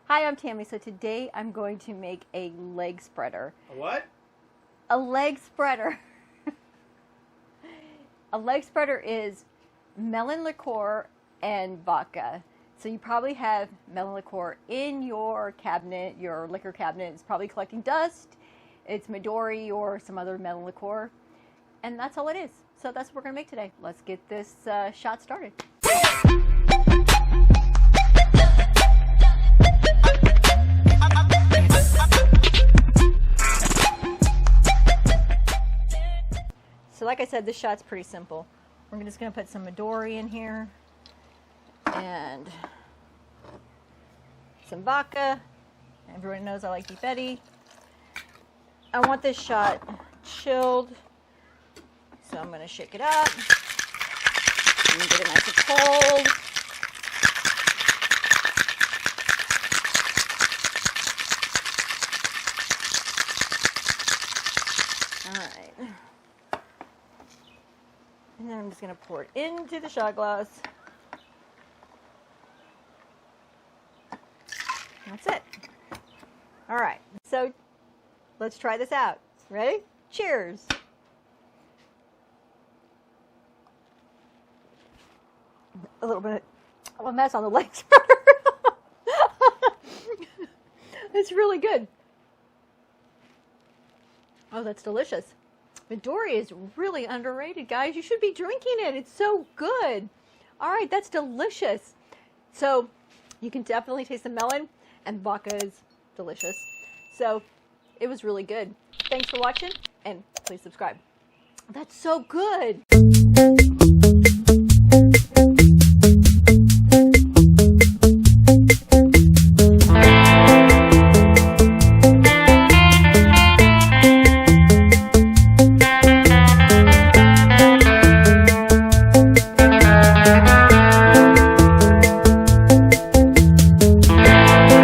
Hi, I'm Tammy. So today I'm going to make a leg spreader. A what? A leg spreader. A leg spreader is melon liqueur and vodka. So you probably have melon liqueur in your cabinet, your liquor cabinet. It's probably collecting dust. It's Midori or some other melon liqueur. And that's all it is. So that's what we're going to make today. Let's get this shot started. So like I said, this shot's pretty simple. We're just going to put some Midori in here and some vodka. Everyone knows I like Beef Eddie. I want this shot chilled, so I'm going to shake it up and get it nice and cold. Alright. And then I'm just going to pour it into the shot glass. That's it. Alright, so let's try this out. Ready? Cheers! A little bit of a mess on the leg spreader. It's really good. Oh, that's delicious. Midori is really underrated, guys. You should be drinking it. It's so good. All right, that's delicious. So you can definitely taste the melon, and vodka is delicious. So it was really good. Thanks for watching, and please subscribe. That's so good.